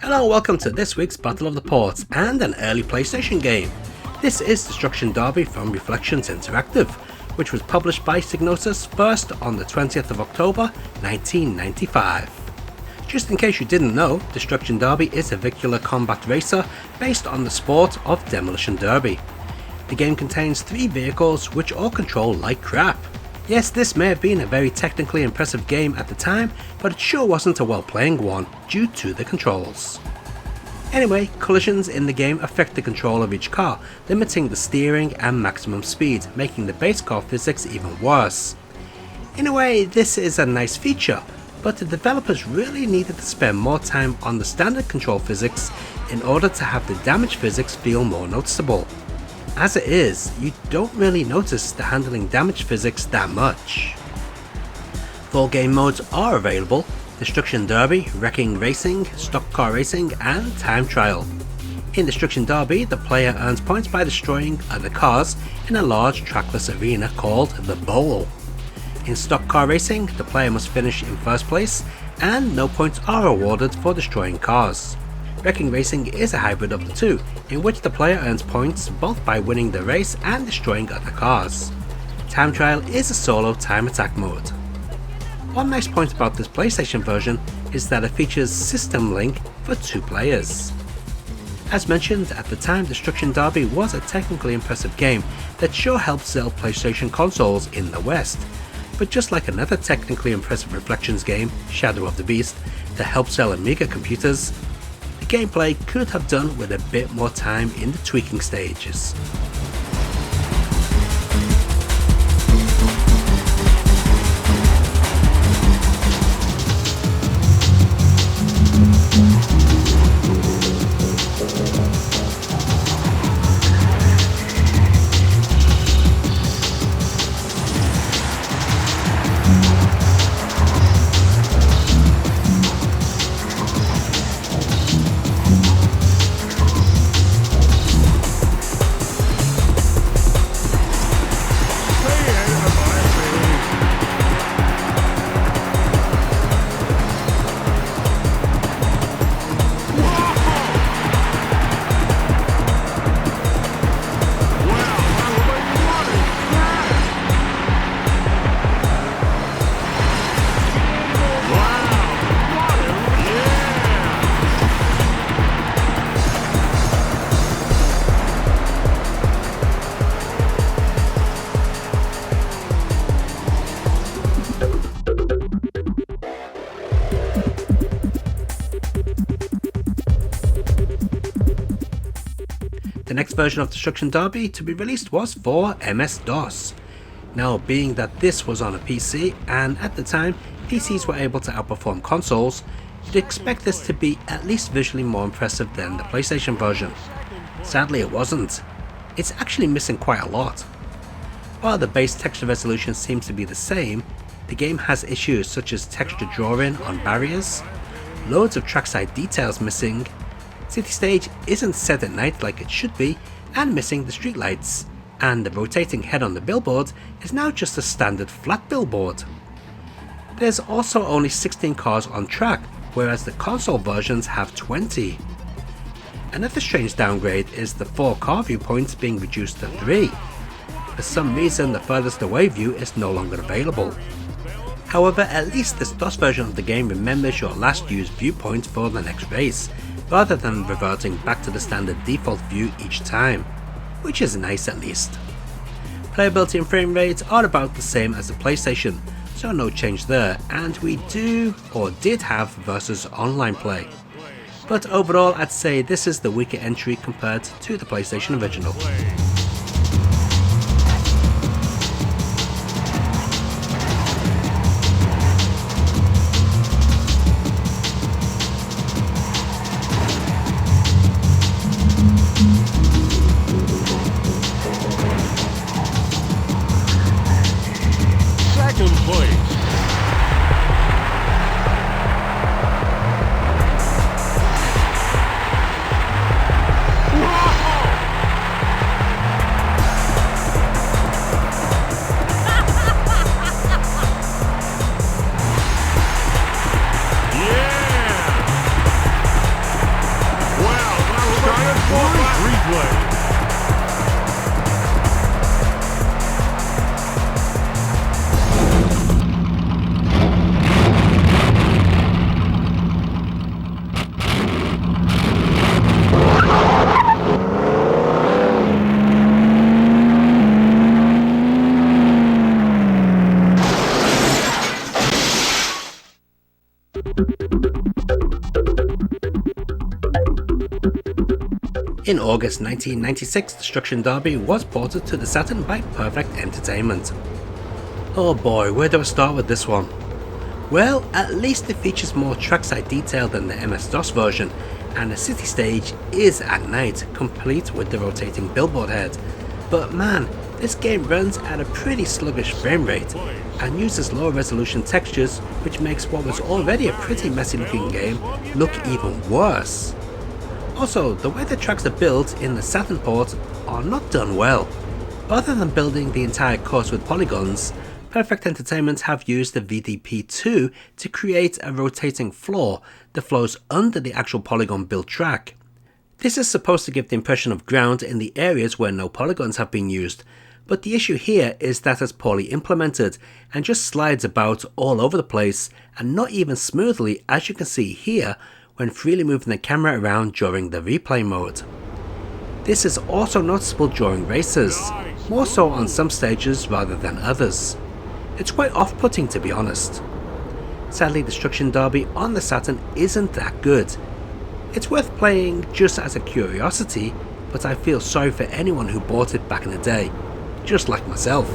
Hello and welcome to this week's Battle of the Ports and an early PlayStation game. This is Destruction Derby from Reflections Interactive, which was published by Psygnosis first on the 20th of October 1995. Just in case you didn't know, Destruction Derby is a vehicular combat racer based on the sport of Demolition Derby. The game contains 3 vehicles which all control like crap. Yes, this may have been a very technically impressive game at the time, but it sure wasn't a well-playing one due to the controls. Anyway, collisions in the game affect the control of each car, limiting the steering and maximum speed, making the base car physics even worse. In a way, this is a nice feature, but the developers really needed to spend more time on the standard control physics in order to have the damage physics feel more noticeable. As it is, you don't really notice the handling damage physics that much. 4 game modes are available: Destruction Derby, Wrecking Racing, Stock Car Racing and Time Trial. In Destruction Derby, the player earns points by destroying other cars in a large trackless arena called the Bowl. In Stock Car Racing, the player must finish in first place and no points are awarded for destroying cars. Wrecking Racing is a hybrid of the two, in which the player earns points both by winning the race and destroying other cars. Time Trial is a solo time attack mode. One nice point about this PlayStation version is that it features System Link for 2 players. As mentioned, at the time Destruction Derby was a technically impressive game that sure helped sell PlayStation consoles in the West, but just like another technically impressive Reflections game, Shadow of the Beast, that helped sell Amiga computers, the gameplay could have done with a bit more time in the tweaking stages. The next version of Destruction Derby to be released was for MS-DOS. Now, being that this was on a PC, and at the time PCs were able to outperform consoles, you'd expect this to be at least visually more impressive than the PlayStation version. Sadly it wasn't. It's actually missing quite a lot. While the base texture resolution seems to be the same, the game has issues such as texture drawing on barriers, loads of trackside details missing, City Stage isn't set at night like it should be, and missing the streetlights, and the rotating head on the billboard is now just a standard flat billboard. There's also only 16 cars on track, whereas the console versions have 20. Another strange downgrade is the 4 car viewpoints being reduced to 3. For some reason, the furthest away view is no longer available. However, at least this DOS version of the game remembers your last used viewpoint for the next race, rather than reverting back to the standard default view each time, which is nice at least. Playability and frame rates are about the same as the PlayStation, so no change there, and we did have versus online play. But overall I'd say this is the weaker entry compared to the PlayStation original. Second place. In August 1996, Destruction Derby was ported to the Saturn by Perfect Entertainment. Oh boy, where do I start with this one? Well, at least it features more trackside detail than the MS-DOS version, and the city stage is at night, complete with the rotating billboard head. But man, this game runs at a pretty sluggish frame rate, and uses lower resolution textures, which makes what was already a pretty messy looking game look even worse. Also, the way the tracks are built in the Saturn port are not done well. Rather than building the entire course with polygons, Perfect Entertainment have used the VDP2 to create a rotating floor that flows under the actual polygon built track. This is supposed to give the impression of ground in the areas where no polygons have been used, but the issue here is that it's poorly implemented and just slides about all over the place, and not even smoothly, as you can see here when freely moving the camera around during the replay mode. This is also noticeable during races, more so on some stages rather than others. It's quite off-putting, to be honest. Sadly, Destruction Derby on the Saturn isn't that good. It's worth playing just as a curiosity, but I feel sorry for anyone who bought it back in the day, just like myself.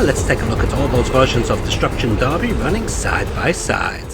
Let's take a look at all those versions of Destruction Derby running side by side.